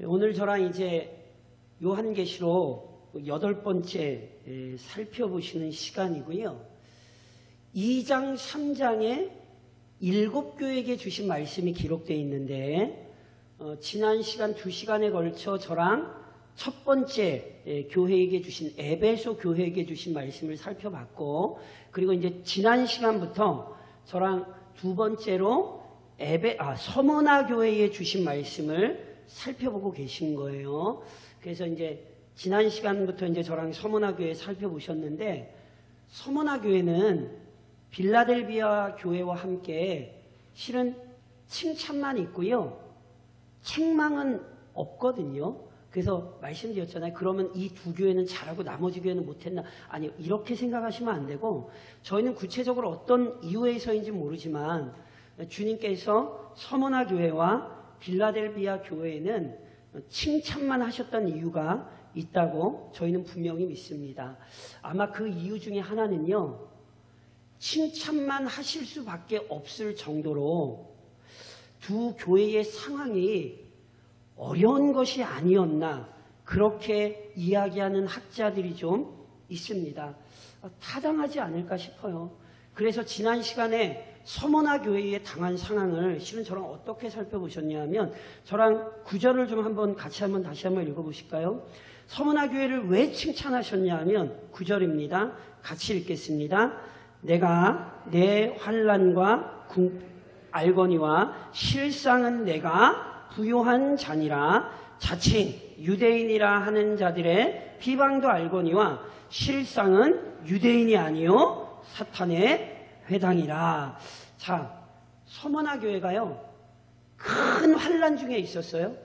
오늘 저랑 이제 요한계시록 8번째 살펴보시는 시간이고요. 2장, 3장에 7교회에게 주신 말씀이 기록되어 있는데 지난 시간 2시간에 걸쳐 저랑 첫 번째 교회에게 주신 에베소 교회에게 주신 말씀을 살펴봤고, 그리고 이제 지난 시간부터 저랑 두 번째로 서머나 교회에 주신 말씀을 살펴보고 계신 거예요. 그래서 이제 지난 시간부터 이제 저랑 서머나 교회 살펴보셨는데, 서머나 교회는 빌라델비아 교회와 함께 실은 칭찬만 있고요, 책망은 없거든요. 그래서 말씀드렸잖아요. 그러면 이 두 교회는 잘하고 나머지 교회는 못했나? 아니요, 이렇게 생각하시면 안 되고, 저희는 구체적으로 어떤 이유에서인지 모르지만 주님께서 서머나 교회와 빌라델비아 교회에는 칭찬만 하셨던 이유가 있다고 저희는 분명히 믿습니다. 아마 그 이유 중에 하나는요, 칭찬만 하실 수밖에 없을 정도로 두 교회의 상황이 어려운 것이 아니었나, 그렇게 이야기하는 학자들이 좀 있습니다. 타당하지 않을까 싶어요. 그래서 지난 시간에 서머나 교회에 당한 상황을 실은 저랑 어떻게 살펴보셨냐면, 저랑 구절을 좀 다시 한번 읽어보실까요? 서머나 교회를 왜 칭찬하셨냐 하면 9절입니다. 같이 읽겠습니다. 내가 내 환난과 알거니와 실상은 내가 부요한 자니라. 자칭 유대인이라 하는 자들의 비방도 알거니와 실상은 유대인이 아니요 사탄의 회당이라. 자, 서머나 교회가요, 큰 환난 중에 있었어요.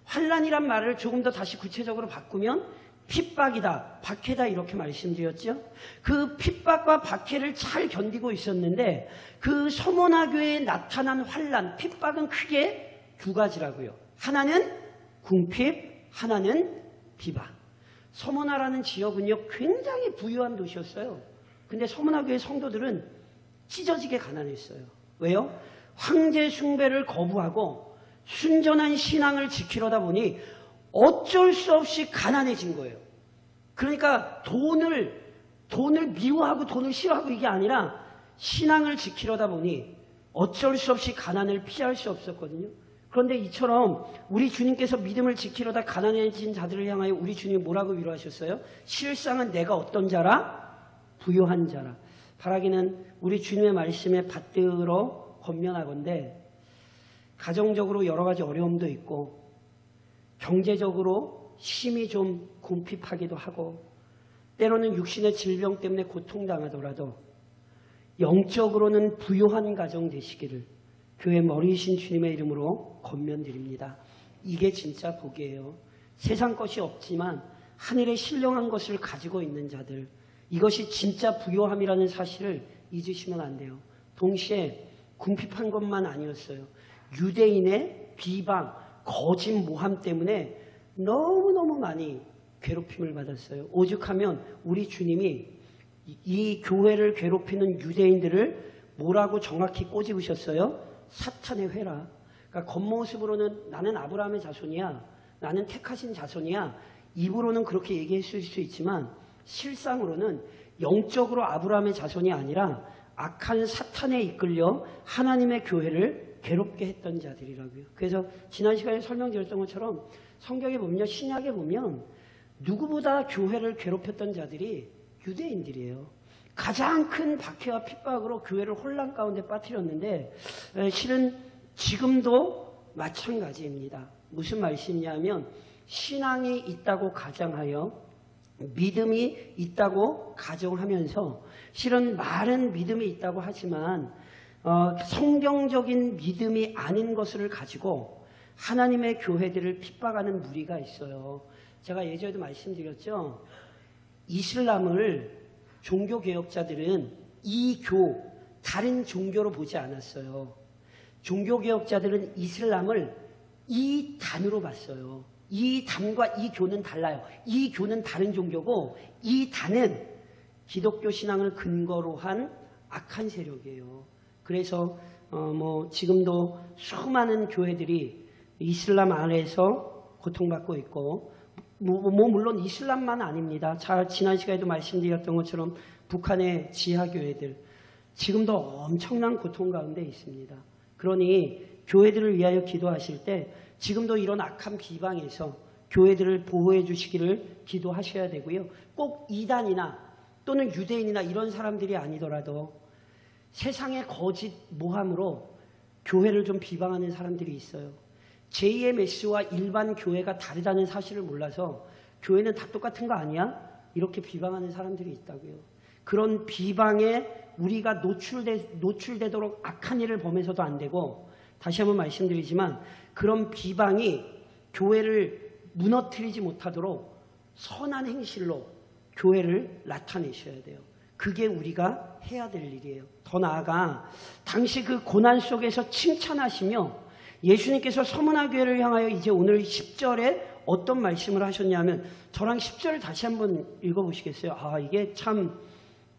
환난이란 말을 조금 더 다시 구체적으로 바꾸면 핍박이다, 박해다, 이렇게 말씀드렸죠. 그 핍박과 박해를 잘 견디고 있었는데, 그 서머나 교회에 나타난 환난, 핍박은 크게 두 가지라고요. 하나는 궁핍, 하나는 비방. 서머나라는 지역은요, 굉장히 부유한 도시였어요. 근데 서머나 교회 성도들은 찢어지게 가난했어요. 왜요? 황제 숭배를 거부하고 순전한 신앙을 지키려다 보니 어쩔 수 없이 가난해진 거예요. 그러니까 돈을 미워하고 돈을 싫어하고 이게 아니라 신앙을 지키려다 보니 어쩔 수 없이 가난을 피할 수 없었거든요. 그런데 이처럼 우리 주님께서 믿음을 지키려다 가난해진 자들을 향하여 우리 주님이 뭐라고 위로하셨어요? 실상은 내가 어떤 자라? 부요한 자라. 바라기는 우리 주님의 말씀에 받들어 권면하건대, 가정적으로 여러 가지 어려움도 있고, 경제적으로 심히 좀 궁핍하기도 하고, 때로는 육신의 질병 때문에 고통당하더라도 영적으로는 부요한 가정 되시기를 교회 머리이신 주님의 이름으로 권면드립니다. 이게 진짜 복이에요. 세상 것이 없지만 하늘의 신령한 것을 가지고 있는 자들, 이것이 진짜 부요함이라는 사실을 잊으시면 안 돼요. 동시에 궁핍한 것만 아니었어요. 유대인의 비방, 거짓 모함 때문에 너무너무 많이 괴롭힘을 받았어요. 오죽하면 우리 주님이 이 교회를 괴롭히는 유대인들을 뭐라고 정확히 꼬집으셨어요? 사탄의 회라. 그러니까 겉모습으로는 나는 아브라함의 자손이야, 나는 택하신 자손이야, 입으로는 그렇게 얘기했을 수 있지만 실상으로는 영적으로 아브라함의 자손이 아니라 악한 사탄에 이끌려 하나님의 교회를 괴롭게 했던 자들이라고요. 그래서 지난 시간에 설명드렸던 것처럼 성경에 보면요, 신약에 보면 누구보다 교회를 괴롭혔던 자들이 유대인들이에요. 가장 큰 박해와 핍박으로 교회를 혼란 가운데 빠뜨렸는데, 실은 지금도 마찬가지입니다. 무슨 말씀이냐면, 신앙이 있다고 가정하여 믿음이 있다고 가정하면서, 실은 말은 믿음이 있다고 하지만 성경적인 믿음이 아닌 것을 가지고 하나님의 교회들을 핍박하는 무리가 있어요. 제가 예전에도 말씀드렸죠. 이슬람을 종교개혁자들은 다른 종교로 보지 않았어요. 종교개혁자들은 이슬람을 이단으로 봤어요. 이 단과 이 교는 달라요. 이 교는 다른 종교고, 이 단은 기독교 신앙을 근거로 한 악한 세력이에요. 그래서 지금도 수많은 교회들이 이슬람 안에서 고통받고 있고 물론 이슬람만 아닙니다. 지난 시간에도 말씀드렸던 것처럼 북한의 지하교회들 지금도 엄청난 고통 가운데 있습니다. 그러니 교회들을 위하여 기도하실 때 지금도 이런 악한 비방에서 교회들을 보호해 주시기를 기도하셔야 되고요. 꼭 이단이나 또는 유대인이나 이런 사람들이 아니더라도 세상의 거짓 모함으로 교회를 좀 비방하는 사람들이 있어요. 제2의 메시와 일반 교회가 다르다는 사실을 몰라서 교회는 다 똑같은 거 아니야? 이렇게 비방하는 사람들이 있다고요. 그런 비방에 우리가 노출되도록 악한 일을 범해서도 안 되고, 다시 한번 말씀드리지만 그런 비방이 교회를 무너뜨리지 못하도록 선한 행실로 교회를 나타내셔야 돼요. 그게 우리가 해야 될 일이에요. 더 나아가 당시 그 고난 속에서 칭찬하시며 예수님께서 서문화 교회를 향하여 이제 오늘 10절에 어떤 말씀을 하셨냐면, 저랑 10절을 다시 한번 읽어보시겠어요? 이게 참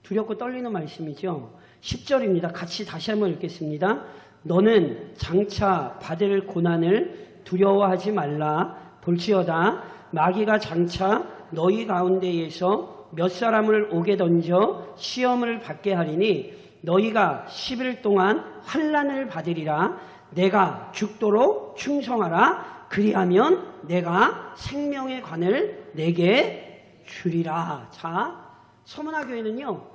두렵고 떨리는 말씀이죠. 10절입니다. 같이 다시 한번 읽겠습니다. 너는 장차 받을 고난을 두려워하지 말라. 볼지어다 마귀가 장차 너희 가운데에서 몇 사람을 옥에 던져 시험을 받게 하리니 너희가 10일 동안 환난을 받으리라. 내가 죽도록 충성하라. 그리하면 내가 생명의 관을 내게 주리라. 자, 서문화 교회는요,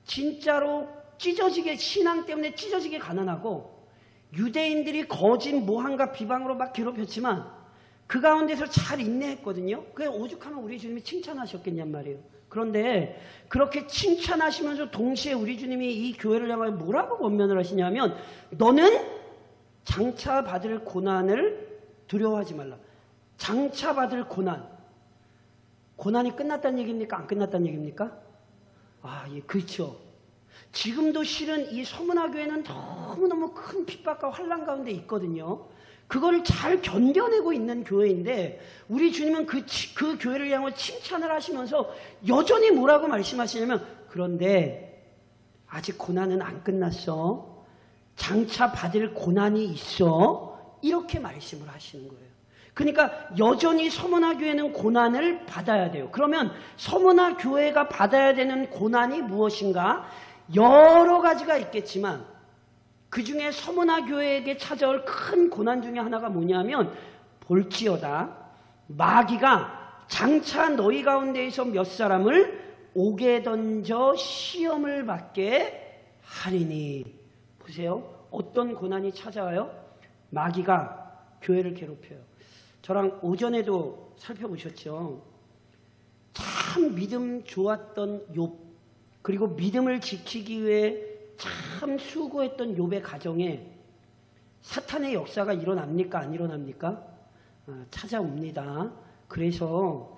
진짜로 찢어지게, 신앙 때문에 찢어지게 가난하고 유대인들이 거짓 모함과 비방으로 막 괴롭혔지만 그 가운데서 잘 인내했거든요. 그게 오죽하면 우리 주님이 칭찬하셨겠냔 말이에요. 그런데 그렇게 칭찬하시면서 동시에 우리 주님이 이 교회를 향하여 뭐라고 권면을 하시냐면, 너는 장차 받을 고난을 두려워하지 말라. 장차 받을 고난. 고난이 끝났다는 얘기입니까? 안 끝났다는 얘기입니까? 예, 그렇죠. 지금도 실은 이 서문화 교회는 너무너무 큰 핍박과 환난 가운데 있거든요. 그걸 잘 견뎌내고 있는 교회인데 우리 주님은 그 교회를 향해 칭찬을 하시면서 여전히 뭐라고 말씀하시냐면, 그런데 아직 고난은 안 끝났어. 장차 받을 고난이 있어. 이렇게 말씀을 하시는 거예요. 그러니까 여전히 서문화 교회는 고난을 받아야 돼요. 그러면 서문화 교회가 받아야 되는 고난이 무엇인가? 여러 가지가 있겠지만 그 중에 서문화 교회에게 찾아올 큰 고난 중에 하나가 뭐냐면, 볼지어다 마귀가 장차 너희 가운데에서 몇 사람을 옥에 던져 시험을 받게 하리니. 보세요. 어떤 고난이 찾아와요? 마귀가 교회를 괴롭혀요. 저랑 오전에도 살펴보셨죠. 참 믿음 좋았던 욥, 그리고 믿음을 지키기 위해 참 수고했던 욥의 가정에 사탄의 역사가 일어납니까? 안 일어납니까? 찾아옵니다. 그래서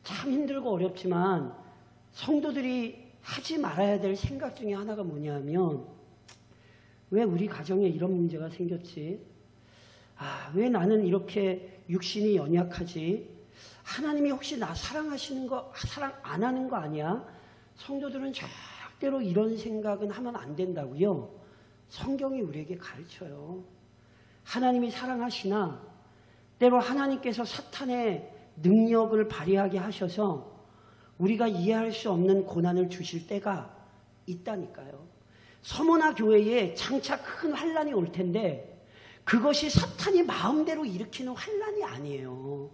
참 힘들고 어렵지만 성도들이 하지 말아야 될 생각 중에 하나가 뭐냐면, 왜 우리 가정에 이런 문제가 생겼지? 왜 나는 이렇게 육신이 연약하지? 하나님이 혹시 나 사랑하시는 거, 사랑 안 하는 거 아니야? 성도들은 절대로 이런 생각은 하면 안 된다고요. 성경이 우리에게 가르쳐요. 하나님이 사랑하시나 때로 하나님께서 사탄의 능력을 발휘하게 하셔서 우리가 이해할 수 없는 고난을 주실 때가 있다니까요. 서문화 교회에 장차 큰 환난이 올 텐데 그것이 사탄이 마음대로 일으키는 환난이 아니에요.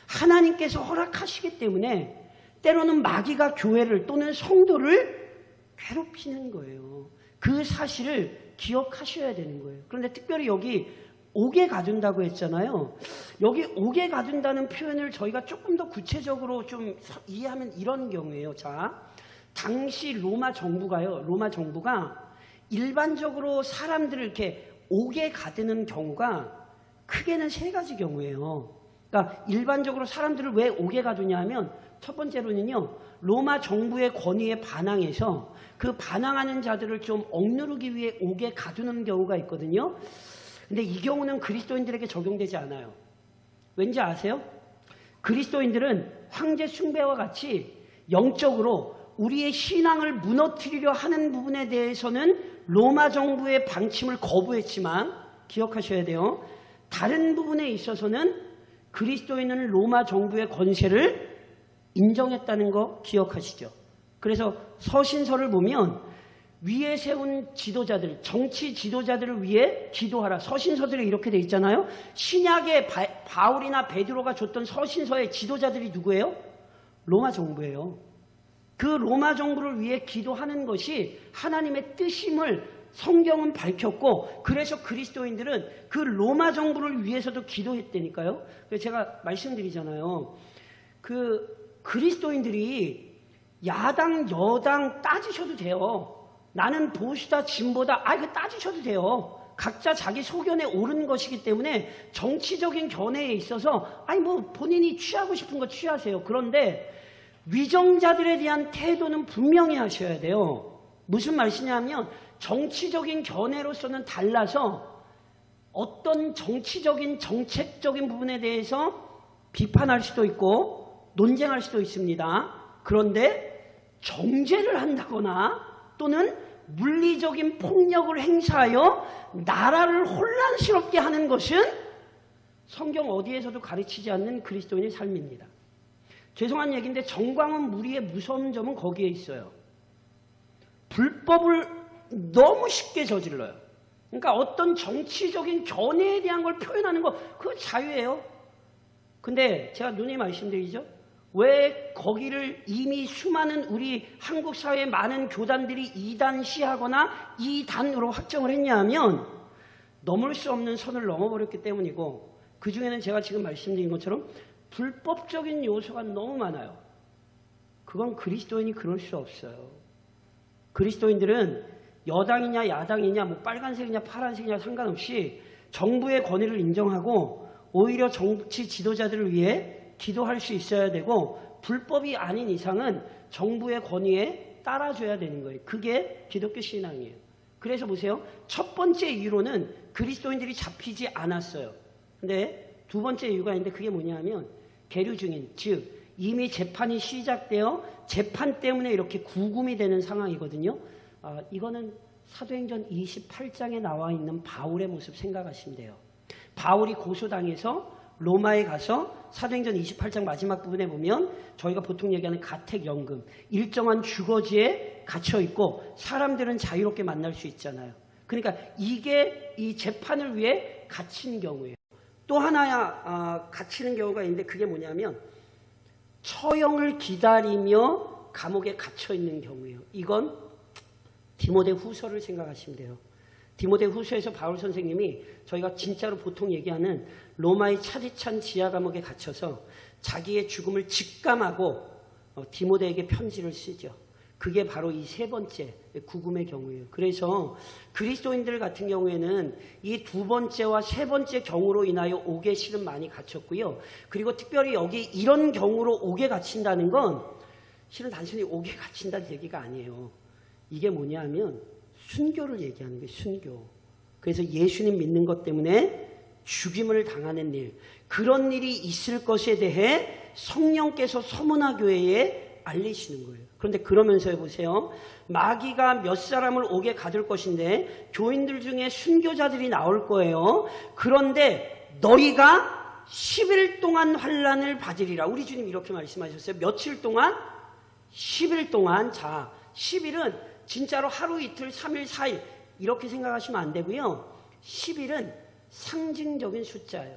하나님께서 허락하시기 때문에 때로는 마귀가 교회를 또는 성도를 괴롭히는 거예요. 그 사실을 기억하셔야 되는 거예요. 그런데 특별히 여기 옥에 가둔다고 했잖아요. 여기 옥에 가둔다는 표현을 저희가 조금 더 구체적으로 좀 이해하면 이런 경우예요. 자, 당시 로마 정부가 일반적으로 사람들을 이렇게 옥에 가두는 경우가 크게는 세 가지 경우예요. 그러니까 일반적으로 사람들을 왜 옥에 가두냐 하면, 첫 번째로는요, 로마 정부의 권위에 반항해서 그 반항하는 자들을 좀 억누르기 위해 옥에 가두는 경우가 있거든요. 근데 이 경우는 그리스도인들에게 적용되지 않아요. 왠지 아세요? 그리스도인들은 황제 숭배와 같이 영적으로 우리의 신앙을 무너뜨리려 하는 부분에 대해서는 로마 정부의 방침을 거부했지만, 기억하셔야 돼요. 다른 부분에 있어서는 그리스도인은 로마 정부의 권세를 인정했다는 거 기억하시죠? 그래서 서신서를 보면 위에 세운 지도자들, 정치 지도자들을 위해 기도하라. 서신서들이 이렇게 돼 있잖아요. 신약의 바울이나 베드로가 줬던 서신서의 지도자들이 누구예요? 로마 정부예요. 그 로마 정부를 위해 기도하는 것이 하나님의 뜻임을 성경은 밝혔고, 그래서 그리스도인들은 그 로마 정부를 위해서도 기도했다니까요. 그래서 제가 말씀드리잖아요. 그 그리스도인들이 야당, 여당 따지셔도 돼요. 나는 보수다, 진보다, 그 따지셔도 돼요. 각자 자기 소견에 옳은 것이기 때문에 정치적인 견해에 있어서 뭐 본인이 취하고 싶은 거 취하세요. 그런데 위정자들에 대한 태도는 분명히 하셔야 돼요. 무슨 말씀이냐면 정치적인 견해로서는 달라서 어떤 정치적인 정책적인 부분에 대해서 비판할 수도 있고 논쟁할 수도 있습니다. 그런데 정죄를 한다거나 또는 물리적인 폭력을 행사하여 나라를 혼란스럽게 하는 것은 성경 어디에서도 가르치지 않는 그리스도인의 삶입니다. 죄송한 얘기인데 정광훈 무리의 무서운 점은 거기에 있어요. 불법을 너무 쉽게 저질러요. 그러니까 어떤 정치적인 견해에 대한 걸 표현하는 거, 그거 자유예요. 근데 제가 누누이 말씀드리죠. 왜 거기를 이미 수많은 우리 한국 사회의 많은 교단들이 이단시하거나 이단으로 확정을 했냐 하면 넘을 수 없는 선을 넘어버렸기 때문이고, 그 중에는 제가 지금 말씀드린 것처럼 불법적인 요소가 너무 많아요. 그건 그리스도인이 그럴 수 없어요. 그리스도인들은 여당이냐 야당이냐 빨간색이냐 파란색이냐 상관없이 정부의 권위를 인정하고 오히려 정치 지도자들을 위해 기도할 수 있어야 되고, 불법이 아닌 이상은 정부의 권위에 따라줘야 되는 거예요. 그게 기독교 신앙이에요. 그래서 보세요. 첫 번째 이유로는 그리스도인들이 잡히지 않았어요. 근데 두 번째 이유가 있는데 그게 뭐냐면 계류 중인, 즉 이미 재판이 시작되어 재판 때문에 이렇게 구금이 되는 상황이거든요. 이거는 사도행전 28장에 나와 있는 바울의 모습 생각하시면 돼요. 바울이 고소당해서 로마에 가서 사도행전 28장 마지막 부분에 보면 저희가 보통 얘기하는 가택연금, 일정한 주거지에 갇혀 있고 사람들은 자유롭게 만날 수 있잖아요. 그러니까 이게 이 재판을 위해 갇힌 경우예요. 또 하나 갇히는 경우가 있는데 그게 뭐냐면 처형을 기다리며 감옥에 갇혀 있는 경우예요. 이건 디모데 후서를 생각하시면 돼요. 디모데 후서에서 바울 선생님이 저희가 진짜로 보통 얘기하는 로마의 차디찬 지하 감옥에 갇혀서 자기의 죽음을 직감하고 디모데에게 편지를 쓰죠. 그게 바로 이 세 번째 구금의 경우예요. 그래서 그리스도인들 같은 경우에는 이 두 번째와 세 번째 경우로 인하여 옥에 실은 많이 갇혔고요. 그리고 특별히 여기 이런 경우로 옥에 갇힌다는 건 실은 단순히 옥에 갇힌다는 얘기가 아니에요. 이게 뭐냐면 순교를 얘기하는 거예요. 순교. 그래서 예수님 믿는 것 때문에 죽임을 당하는 일, 그런 일이 있을 것에 대해 성령께서 서문화 교회에 알리시는 거예요. 그런데 그러면서 보세요. 마귀가 몇 사람을 옥에 가둘 것인데 교인들 중에 순교자들이 나올 거예요. 그런데 너희가 10일 동안 환난을 받으리라. 우리 주님 이렇게 말씀하셨어요. 며칠 동안? 10일 동안. 자, 10일은 진짜로 하루 이틀 3일 4일 이렇게 생각하시면 안 되고요. 10일은 상징적인 숫자예요.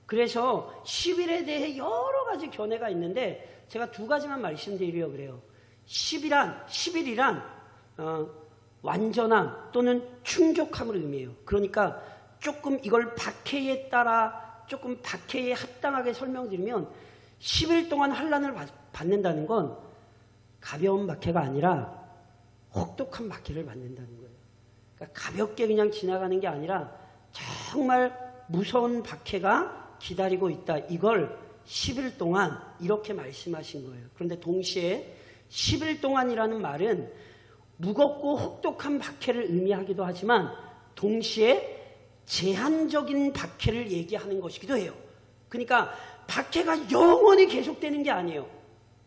그래서 10일에 대해 여러 가지 견해가 있는데 제가 두 가지만 말씀드리려고 그래요. 10일이란 완전함 또는 충족함을 의미해요. 그러니까 조금 이걸 박해에 따라 조금 박해에 합당하게 설명드리면 10일 동안 환난을 받는다는 건 가벼운 박해가 아니라 혹독한 박해를 받는다는 거예요. 그러니까 가볍게 그냥 지나가는 게 아니라 정말 무서운 박해가 기다리고 있다. 이걸 10일 동안 이렇게 말씀하신 거예요. 그런데 동시에 10일 동안이라는 말은 무겁고 혹독한 박해를 의미하기도 하지만 동시에 제한적인 박해를 얘기하는 것이기도 해요. 그러니까 박해가 영원히 계속되는 게 아니에요.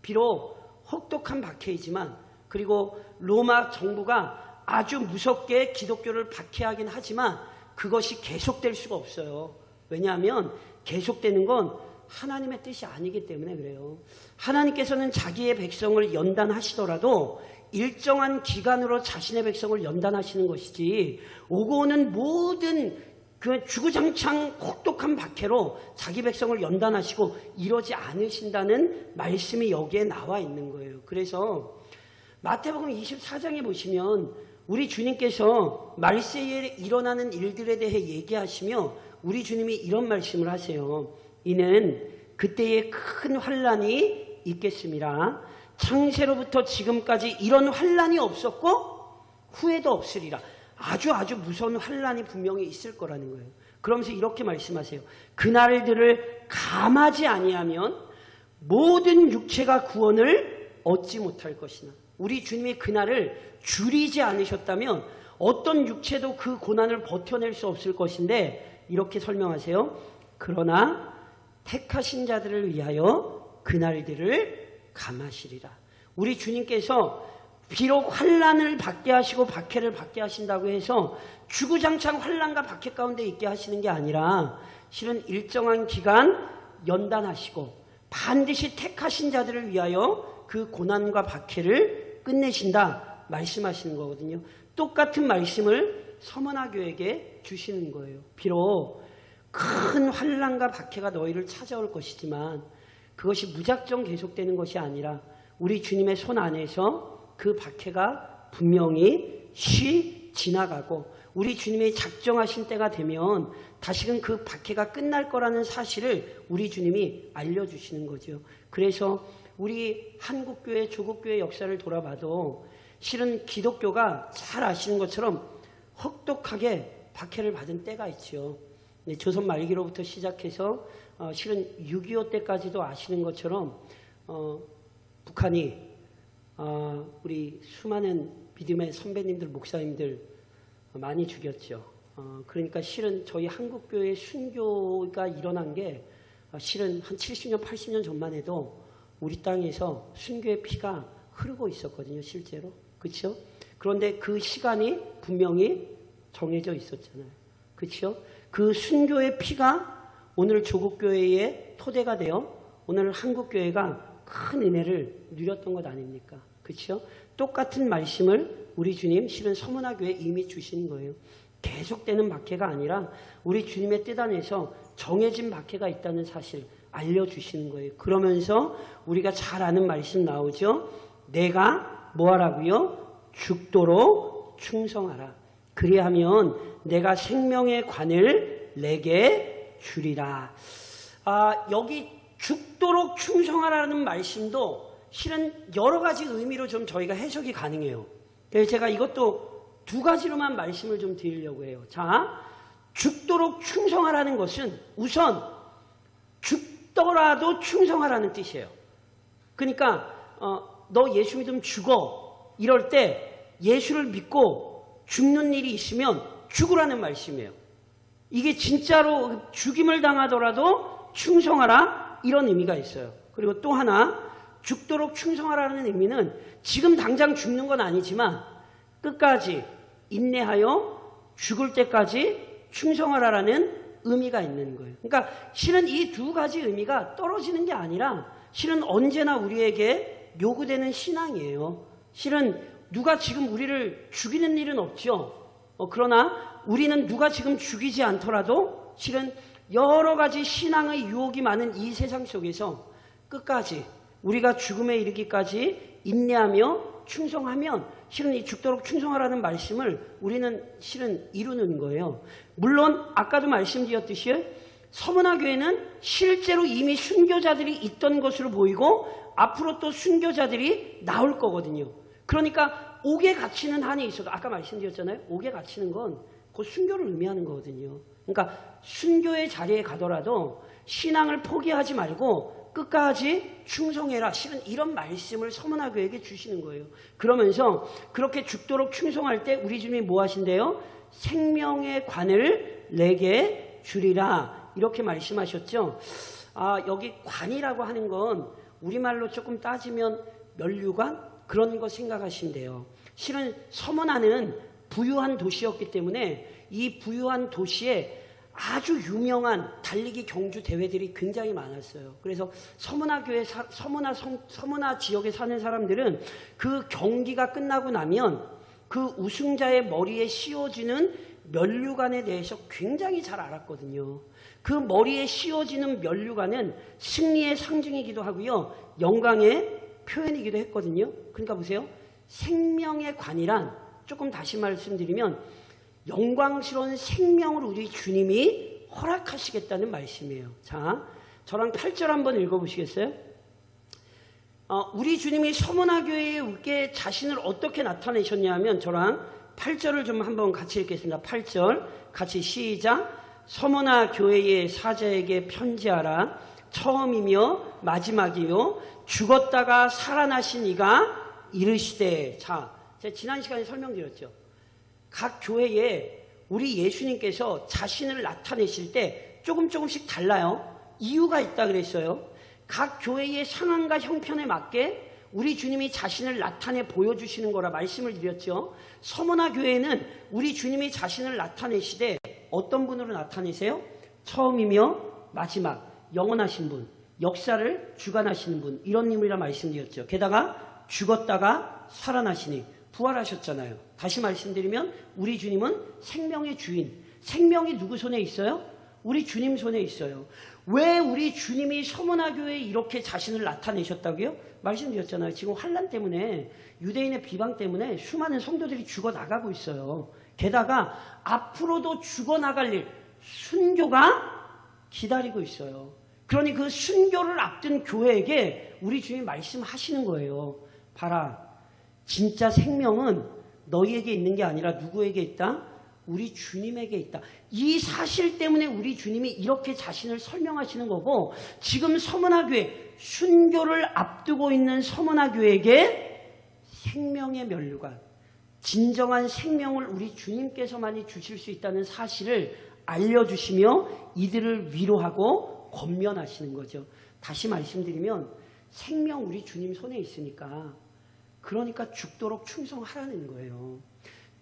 비록 혹독한 박해이지만, 그리고 로마 정부가 아주 무섭게 기독교를 박해하긴 하지만 그것이 계속될 수가 없어요. 왜냐하면 계속되는 건 하나님의 뜻이 아니기 때문에 그래요. 하나님께서는 자기의 백성을 연단하시더라도 일정한 기간으로 자신의 백성을 연단하시는 것이지, 오고 오는 모든 그 주구장창 혹독한 박해로 자기 백성을 연단하시고 이러지 않으신다는 말씀이 여기에 나와 있는 거예요. 그래서 마태복음 24장에 보시면 우리 주님께서 말세에 일어나는 일들에 대해 얘기하시며 우리 주님이 이런 말씀을 하세요. 이는 그때에 큰 환난이 있겠습니다. 창세로부터 지금까지 이런 환난이 없었고 후에도 없으리라. 아주 무서운 환난이 분명히 있을 거라는 거예요. 그러면서 이렇게 말씀하세요. 그날들을 감하지 아니하면 모든 육체가 구원을 얻지 못할 것이나. 우리 주님이 그날을 줄이지 않으셨다면 어떤 육체도 그 고난을 버텨낼 수 없을 것인데 이렇게 설명하세요. 그러나 택하신 자들을 위하여 그날들을 감하시리라. 우리 주님께서 비록 환난을 받게 하시고 박해를 받게 하신다고 해서 주구장창 환난과 박해 가운데 있게 하시는 게 아니라 실은 일정한 기간 연단하시고 반드시 택하신 자들을 위하여 그 고난과 박해를 끝내신다 말씀하시는 거거든요. 똑같은 말씀을 서머나교에게 주시는 거예요. 비록 큰 환난과 박해가 너희를 찾아올 것이지만 그것이 무작정 계속되는 것이 아니라 우리 주님의 손 안에서 그 박해가 분명히 지나가고 우리 주님이 작정하신 때가 되면 다시금 그 박해가 끝날 거라는 사실을 우리 주님이 알려주시는 거죠. 그래서 우리 한국교회, 조국교회 역사를 돌아봐도 실은 기독교가 잘 아시는 것처럼 혹독하게 박해를 받은 때가 있죠. 조선 말기로부터 시작해서 실은 6.25 때까지도 아시는 것처럼 북한이 우리 수많은 믿음의 선배님들, 목사님들 많이 죽였죠. 그러니까 실은 저희 한국교회 순교가 일어난 게 실은 한 70년, 80년 전만 해도 우리 땅에서 순교의 피가 흐르고 있었거든요, 실제로. 그렇죠? 그런데 그 시간이 분명히 정해져 있었잖아요. 그렇죠? 그 순교의 피가 오늘 조국교회의 토대가 되어 오늘 한국교회가 큰 은혜를 누렸던 것 아닙니까? 그렇죠? 똑같은 말씀을 우리 주님 실은 서문화교회에 이미 주신 거예요. 계속되는 박해가 아니라 우리 주님의 뜻 안에서 정해진 박해가 있다는 사실 알려주시는 거예요. 그러면서 우리가 잘 아는 말씀 나오죠. 내가 뭐하라고요? 죽도록 충성하라. 그리하면 내가 생명의 관을 내게 주리라. 여기 죽도록 충성하라는 말씀도 실은 여러 가지 의미로 좀 저희가 해석이 가능해요. 그래서 제가 이것도 두 가지로만 말씀을 좀 드리려고 해요. 자, 죽도록 충성하라는 것은 우선 죽더라도 충성하라는 뜻이에요. 그러니까 너 예수 믿으면 죽어. 이럴 때 예수를 믿고 죽는 일이 있으면 죽으라는 말씀이에요. 이게 진짜로 죽임을 당하더라도 충성하라 이런 의미가 있어요. 그리고 또 하나 죽도록 충성하라는 의미는 지금 당장 죽는 건 아니지만 끝까지 인내하여 죽을 때까지 충성하라는 의미가 있는 거예요. 그러니까 실은 이 두 가지 의미가 떨어지는 게 아니라 실은 언제나 우리에게 요구되는 신앙이에요. 실은 누가 지금 우리를 죽이는 일은 없죠. 그러나 우리는 누가 지금 죽이지 않더라도 실은 여러 가지 신앙의 유혹이 많은 이 세상 속에서 끝까지 우리가 죽음에 이르기까지 인내하며 충성하면 실은 이 죽도록 충성하라는 말씀을 우리는 실은 이루는 거예요. 물론 아까도 말씀드렸듯이 서문화교회는 실제로 이미 순교자들이 있던 것으로 보이고 앞으로 또 순교자들이 나올 거거든요. 그러니까 옥에 갇히는 한이 있어도 아까 말씀드렸잖아요. 옥에 갇히는 건 그 순교를 의미하는 거거든요. 그러니까 순교의 자리에 가더라도 신앙을 포기하지 말고 끝까지 충성해라. 실은 이런 말씀을 서문화교회에게 주시는 거예요. 그러면서 그렇게 죽도록 충성할 때 우리 주님이 뭐 하신대요? 생명의 관을 내게 주리라. 이렇게 말씀하셨죠. 여기 관이라고 하는 건 우리말로 조금 따지면 면류관? 그런 거 생각하신대요. 실은 서문화는 부유한 도시였기 때문에 이 부유한 도시에 아주 유명한 달리기 경주 대회들이 굉장히 많았어요. 그래서 서문화 지역에 사는 사람들은 그 경기가 끝나고 나면 그 우승자의 머리에 씌워지는 면류관에 대해서 굉장히 잘 알았거든요. 그 머리에 씌워지는 면류관은 승리의 상징이기도 하고요, 영광의 표현이기도 했거든요. 그러니까 보세요. 생명의 관이란, 조금 다시 말씀드리면 영광스러운 생명을 우리 주님이 허락하시겠다는 말씀이에요. 자, 저랑 8절 한번 읽어보시겠어요? 우리 주님이 서문화교회에 자신을 어떻게 나타내셨냐면, 저랑 8절을 좀 한번 같이 읽겠습니다. 8절 같이 시작. 서문화교회의 사자에게 편지하라. 처음이며 마지막이요 죽었다가 살아나신 이가 이르시되. 자, 제가 지난 시간에 설명드렸죠. 각 교회에 우리 예수님께서 자신을 나타내실 때 조금씩 달라요. 이유가 있다 그랬어요. 각 교회의 상황과 형편에 맞게 우리 주님이 자신을 나타내 보여주시는 거라 말씀을 드렸죠. 서문화 교회는 우리 주님이 자신을 나타내시되 어떤 분으로 나타내세요? 처음이며 마지막, 영원하신 분, 역사를 주관하시는 분, 이런 인물이라 말씀드렸죠. 게다가 죽었다가 살아나시니 부활하셨잖아요. 다시 말씀드리면 우리 주님은 생명의 주인. 생명이 누구 손에 있어요? 우리 주님 손에 있어요. 왜 우리 주님이 서문화교회에 이렇게 자신을 나타내셨다고요? 말씀드렸잖아요. 지금 환난 때문에, 유대인의 비방 때문에 수많은 성도들이 죽어나가고 있어요. 게다가 앞으로도 죽어나갈 일, 순교가 기다리고 있어요. 그러니 그 순교를 앞둔 교회에게 우리 주님이 말씀하시는 거예요. 봐라, 진짜 생명은 너희에게 있는 게 아니라 누구에게 있다? 우리 주님에게 있다. 이 사실 때문에 우리 주님이 이렇게 자신을 설명하시는 거고, 지금 서문화교회, 순교를 앞두고 있는 서문화교회에게 생명의 면류관, 진정한 생명을 우리 주님께서만이 주실 수 있다는 사실을 알려주시며 이들을 위로하고 권면하시는 거죠. 다시 말씀드리면 생명 우리 주님 손에 있으니까, 그러니까 죽도록 충성하라는 거예요.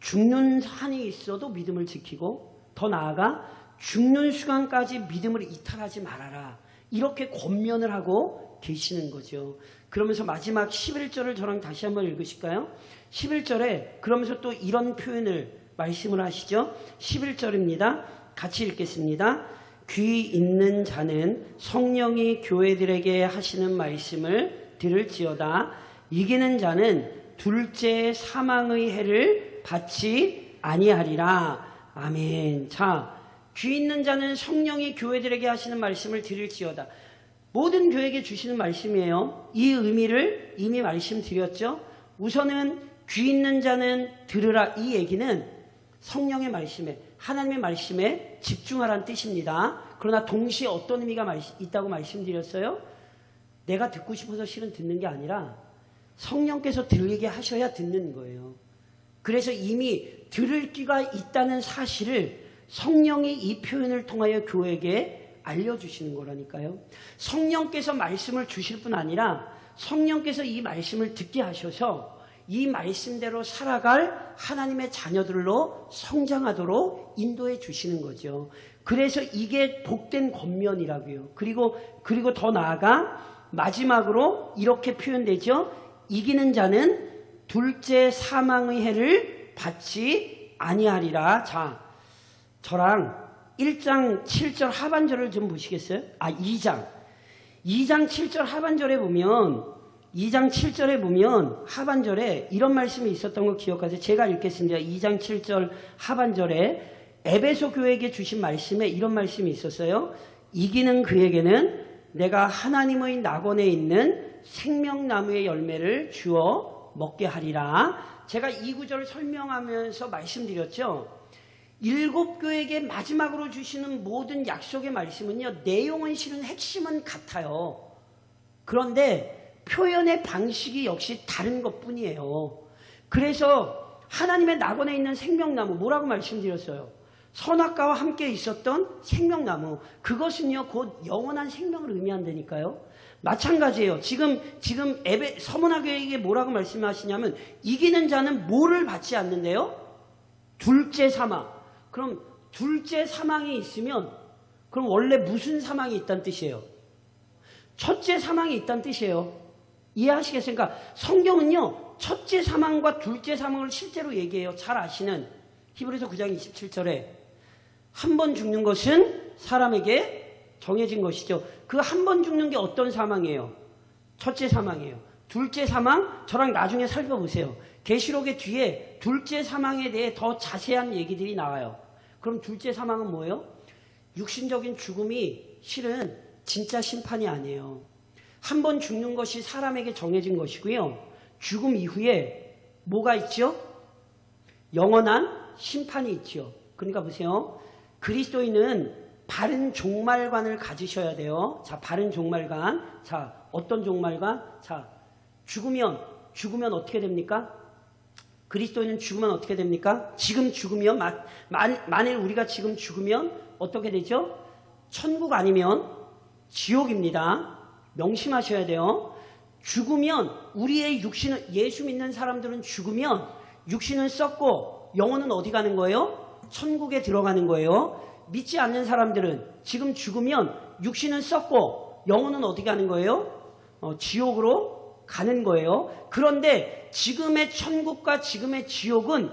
죽는 한이 있어도 믿음을 지키고, 더 나아가 죽는 순간까지 믿음을 이탈하지 말아라, 이렇게 권면을 하고 계시는 거죠. 그러면서 마지막 11절을 저랑 다시 한번 읽으실까요? 11절에 그러면서 또 이런 표현을 말씀을 하시죠. 11절입니다. 같이 읽겠습니다. 귀 있는 자는 성령이 교회들에게 하시는 말씀을 들을지어다. 이기는 자는 둘째 사망의 해를 받지 아니하리라. 아멘. 자, 귀 있는 자는 성령이 교회들에게 하시는 말씀을 들을지어다. 모든 교회에게 주시는 말씀이에요. 이 의미를 이미 말씀드렸죠. 우선은 귀 있는 자는 들으라. 이 얘기는 성령의 말씀에, 하나님의 말씀에 집중하라는 뜻입니다. 그러나 동시에 어떤 의미가 있다고 말씀드렸어요? 내가 듣고 싶어서 실은 듣는 게 아니라 성령께서 들리게 하셔야 듣는 거예요. 그래서 이미 들을 귀가 있다는 사실을 성령이 이 표현을 통하여 교회에게 알려주시는 거라니까요. 성령께서 말씀을 주실 뿐 아니라 성령께서 이 말씀을 듣게 하셔서 이 말씀대로 살아갈 하나님의 자녀들로 성장하도록 인도해 주시는 거죠. 그래서 이게 복된 권면이라고요. 그리고 더 나아가 마지막으로 이렇게 표현되죠. 이기는 자는 둘째 사망의 해를 받지 아니하리라. 자, 저랑 1장 7절 하반절을 좀 보시겠어요? 2장 7절 하반절에 보면, 2장 7절에 보면 하반절에 이런 말씀이 있었던 거 기억하세요? 제가 읽겠습니다. 2장 7절 하반절에 에베소 교회에게 주신 말씀에 이런 말씀이 있었어요. 이기는 그에게는 내가 하나님의 낙원에 있는 생명나무의 열매를 주어 먹게 하리라. 제가 이 구절을 설명하면서 말씀드렸죠. 7교회에게 마지막으로 주시는 모든 약속의 말씀은요, 내용은 실은 핵심은 같아요. 그런데 표현의 방식이 역시 다른 것뿐이에요. 그래서 하나님의 낙원에 있는 생명나무, 뭐라고 말씀드렸어요? 선악과와 함께 있었던 생명나무, 그것은요 곧 영원한 생명을 의미한다니까요. 마찬가지예요. 지금 서문화교회에게 뭐라고 말씀하시냐면, 이기는 자는 뭐를 받지 않는데요? 둘째 사망. 그럼 둘째 사망이 있으면 그럼 원래 무슨 사망이 있다는 뜻이에요? 첫째 사망이 있다는 뜻이에요. 이해하시겠어요? 그러니까 성경은요, 첫째 사망과 둘째 사망을 실제로 얘기해요. 잘 아시는 히브리서 9장 27절에 한 번 죽는 것은 사람에게 정해진 것이죠. 그 한 번 죽는 게 어떤 사망이에요? 첫째 사망이에요. 둘째 사망, 저랑 나중에 살펴보세요. 계시록의 뒤에 둘째 사망에 대해 더 자세한 얘기들이 나와요. 그럼 둘째 사망은 뭐예요? 육신적인 죽음이 실은 진짜 심판이 아니에요. 한 번 죽는 것이 사람에게 정해진 것이고요. 죽음 이후에 뭐가 있죠? 영원한 심판이 있죠. 그러니까 보세요. 그리스도인은 바른 종말관을 가지셔야 돼요. 자, 바른 종말관. 자, 어떤 종말관? 자, 죽으면 어떻게 됩니까? 그리스도인은 죽으면 어떻게 됩니까? 지금 죽으면, 만일 우리가 지금 죽으면 어떻게 되죠? 천국 아니면 지옥입니다. 명심하셔야 돼요. 죽으면 우리의 육신은, 예수 믿는 사람들은 죽으면 육신은 썩고 영혼은 어디 가는 거예요? 천국에 들어가는 거예요. 믿지 않는 사람들은 지금 죽으면 육신은 썩고 영혼은 어디 가는 거예요? 지옥으로 가는 거예요. 그런데 지금의 천국과 지금의 지옥은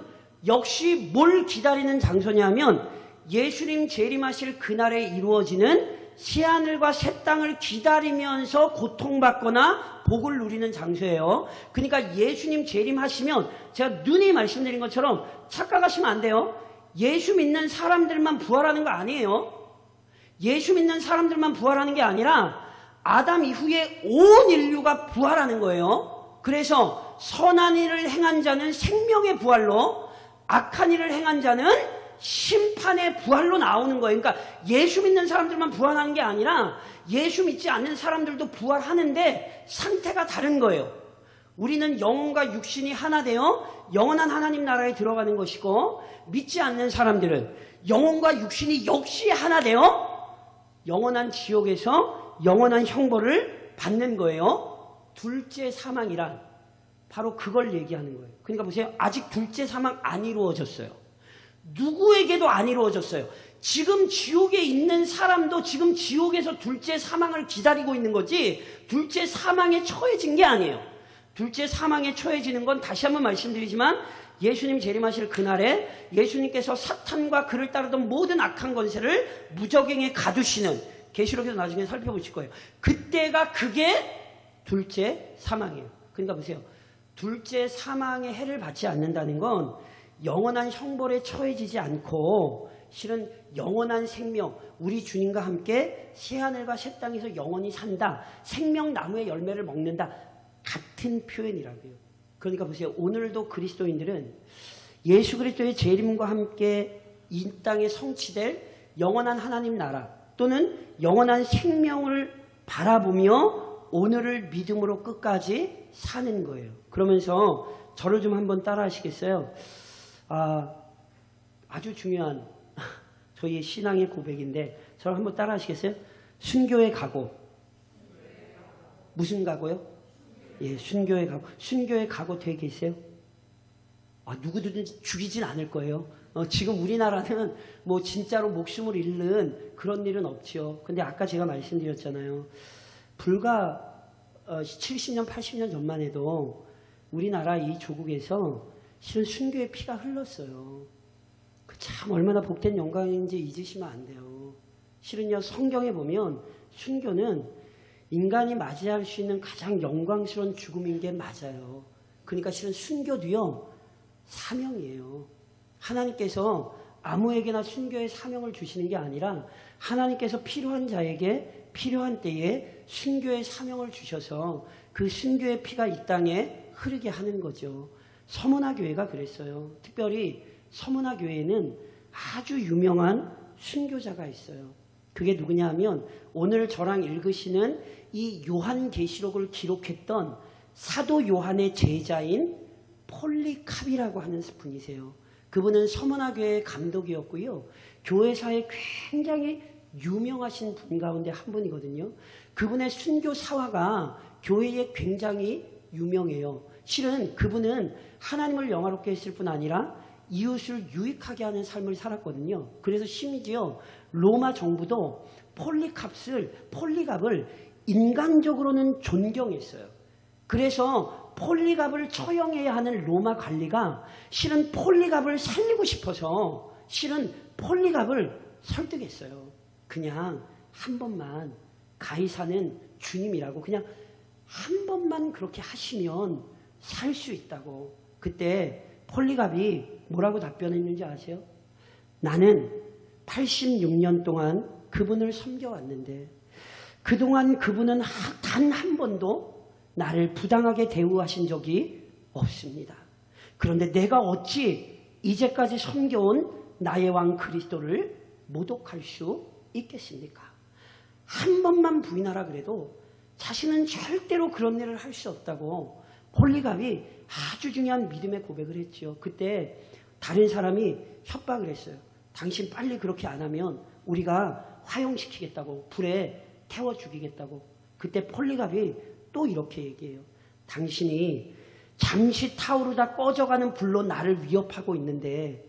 역시 뭘 기다리는 장소냐면 예수님 재림하실 그날에 이루어지는 새하늘과 새 땅을 기다리면서 고통받거나 복을 누리는 장소예요. 그러니까 예수님 재림하시면 제가 누누이 말씀드린 것처럼 착각하시면 안 돼요. 예수 믿는 사람들만 부활하는 거 아니에요. 예수 믿는 사람들만 부활하는 게 아니라 아담 이후에 온 인류가 부활하는 거예요. 그래서 선한 일을 행한 자는 생명의 부활로, 악한 일을 행한 자는 심판의 부활로 나오는 거예요. 그러니까 예수 믿는 사람들만 부활하는 게 아니라 예수 믿지 않는 사람들도 부활하는데 상태가 다른 거예요. 우리는 영혼과 육신이 하나 되어 영원한 하나님 나라에 들어가는 것이고, 믿지 않는 사람들은 영혼과 육신이 역시 하나 되어 영원한 지옥에서 영원한 형벌을 받는 거예요. 둘째 사망이란 바로 그걸 얘기하는 거예요. 그러니까 보세요. 아직 둘째 사망 안 이루어졌어요. 누구에게도 안 이루어졌어요. 지금 지옥에 있는 사람도 지금 지옥에서 둘째 사망을 기다리고 있는 거지, 둘째 사망에 처해진 게 아니에요. 둘째 사망에 처해지는 건 다시 한번 말씀드리지만 예수님 재림하실 그날에 예수님께서 사탄과 그를 따르던 모든 악한 권세를 무적행에 가두시는, 계시록에서 나중에 살펴보실 거예요. 그때가 그게 둘째 사망이에요. 그러니까 보세요. 둘째 사망의 해를 받지 않는다는 건 영원한 형벌에 처해지지 않고 실은 영원한 생명, 우리 주님과 함께 새하늘과 새 땅에서 영원히 산다, 생명나무의 열매를 먹는다, 같은 표현이라고요. 그러니까 보세요. 오늘도 그리스도인들은 예수 그리스도의 재림과 함께 이 땅에 성취될 영원한 하나님 나라 또는 영원한 생명을 바라보며 오늘을 믿음으로 끝까지 사는 거예요. 그러면서 저를 좀 한번 따라 하시겠어요? 아주 중요한 저희의 신앙의 고백인데 저를 한번 따라 하시겠어요? 순교의 각오. 무슨 각오요? 예, 순교의 각오. 순교의 각오 되어 계세요? 누구든지 죽이진 않을 거예요. 지금 우리나라는 뭐 진짜로 목숨을 잃는 그런 일은 없죠. 근데 아까 제가 말씀드렸잖아요. 불과 70년, 80년 전만 해도 우리나라 이 조국에서 실은 순교의 피가 흘렀어요. 그 참 얼마나 복된 영광인지 잊으시면 안 돼요. 실은요, 성경에 보면 순교는 인간이 맞이할 수 있는 가장 영광스러운 죽음인 게 맞아요. 그러니까 실은 순교도요, 사명이에요. 하나님께서 아무에게나 순교의 사명을 주시는 게 아니라 하나님께서 필요한 자에게 필요한 때에 순교의 사명을 주셔서 그 순교의 피가 이 땅에 흐르게 하는 거죠. 서문화 교회가 그랬어요. 특별히 서문화 교회에는 아주 유명한 순교자가 있어요. 그게 누구냐 하면 오늘 저랑 읽으시는 이 요한계시록을 기록했던 사도 요한의 제자인 폴리캅이라고 하는 분이세요. 그분은 서문화 교회의 감독이었고요. 교회사에 굉장히 유명하신 분 가운데 한 분이거든요. 그분의 순교 사화가 교회에 굉장히 유명해요. 실은 그분은 하나님을 영화롭게 했을 뿐 아니라 이웃을 유익하게 하는 삶을 살았거든요. 그래서 심지어 로마 정부도 폴리갑을 인간적으로는 존경했어요. 그래서 폴리갑을 처형해야 하는 로마 관리가 실은 폴리갑을 살리고 싶어서 실은 폴리갑을 설득했어요. 그냥 한 번만 가이사는 주님이라고 그냥 한 번만 그렇게 하시면 살 수 있다고. 그때 폴리갑이 뭐라고 답변했는지 아세요? 나는 86년 동안 그분을 섬겨왔는데 그동안 그분은 단 한 번도 나를 부당하게 대우하신 적이 없습니다. 그런데 내가 어찌 이제까지 섬겨온 나의 왕 그리스도를 모독할 수 있겠습니까? 한 번만 부인하라 그래도 자신은 절대로 그런 일을 할 수 없다고 폴리갑이 아주 중요한 믿음의 고백을 했지요. 그때 다른 사람이 협박을 했어요. 당신 빨리 그렇게 안 하면 우리가 화형시키겠다고, 불에 태워 죽이겠다고. 그때 폴리갑이 또 이렇게 얘기해요. 당신이 잠시 타오르다 꺼져가는 불로 나를 위협하고 있는데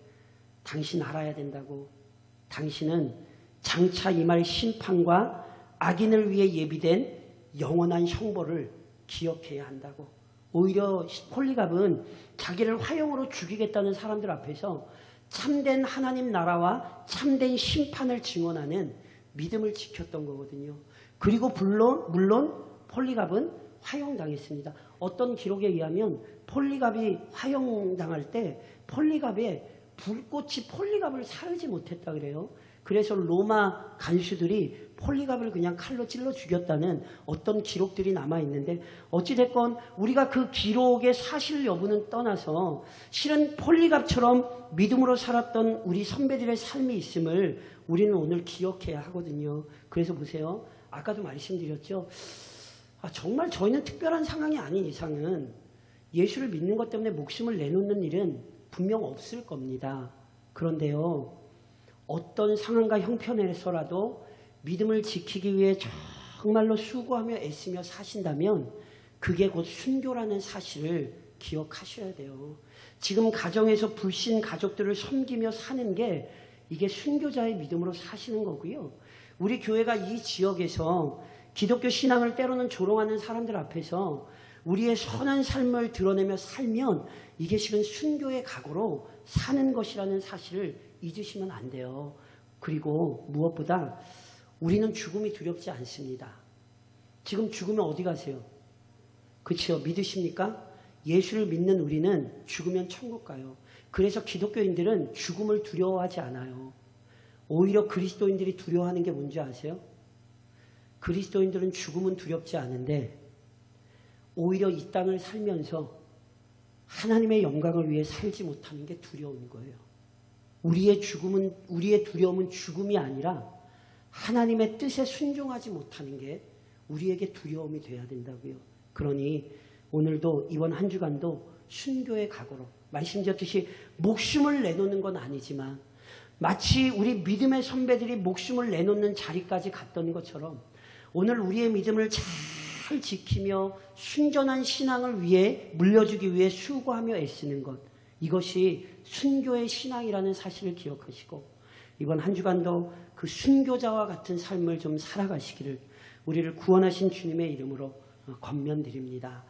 당신 알아야 된다고. 당신은 장차 임할 심판과 악인을 위해 예비된 영원한 형벌을 기억해야 한다고. 오히려 폴리갑은 자기를 화형으로 죽이겠다는 사람들 앞에서 참된 하나님 나라와 참된 심판을 증언하는 믿음을 지켰던 거거든요. 그리고 물론 폴리갑은 화형당했습니다. 어떤 기록에 의하면 폴리갑이 화형당할 때 폴리갑의 불꽃이 폴리갑을 사르지 못했다 그래요. 그래서 로마 간수들이 폴리갑을 그냥 칼로 찔러 죽였다는 어떤 기록들이 남아있는데 어찌됐건 우리가 그 기록의 사실 여부는 떠나서 실은 폴리갑처럼 믿음으로 살았던 우리 선배들의 삶이 있음을 우리는 오늘 기억해야 하거든요. 그래서 보세요. 아까도 말씀드렸죠. 정말 저희는 특별한 상황이 아닌 이상은 예수를 믿는 것 때문에 목숨을 내놓는 일은 분명 없을 겁니다. 그런데요. 어떤 상황과 형편에서라도 믿음을 지키기 위해 정말로 수고하며 애쓰며 사신다면 그게 곧 순교라는 사실을 기억하셔야 돼요. 지금 가정에서 불신 가족들을 섬기며 사는 게 이게 순교자의 믿음으로 사시는 거고요. 우리 교회가 이 지역에서 기독교 신앙을 때로는 조롱하는 사람들 앞에서 우리의 선한 삶을 드러내며 살면 이게 실은 순교의 각오로 사는 것이라는 사실을 잊으시면 안 돼요. 그리고 무엇보다 우리는 죽음이 두렵지 않습니다. 지금 죽으면 어디 가세요? 그렇죠? 믿으십니까? 예수를 믿는 우리는 죽으면 천국 가요. 그래서 기독교인들은 죽음을 두려워하지 않아요. 오히려 그리스도인들이 두려워하는 게 뭔지 아세요? 그리스도인들은 죽음은 두렵지 않은데 오히려 이 땅을 살면서 하나님의 영광을 위해 살지 못하는 게 두려운 거예요. 우리의 두려움은 죽음이 아니라 하나님의 뜻에 순종하지 못하는 게 우리에게 두려움이 돼야 된다고요. 그러니 오늘도 이번 한 주간도 순교의 각오로 말씀드렸듯이 목숨을 내놓는 건 아니지만 마치 우리 믿음의 선배들이 목숨을 내놓는 자리까지 갔던 것처럼 오늘 우리의 믿음을 잘 지키며 순전한 신앙을 위해 물려주기 위해 수고하며 애쓰는 것, 이것이 순교의 신앙이라는 사실을 기억하시고 이번 한 주간도 그 순교자와 같은 삶을 좀 살아가시기를 우리를 구원하신 주님의 이름으로 권면드립니다.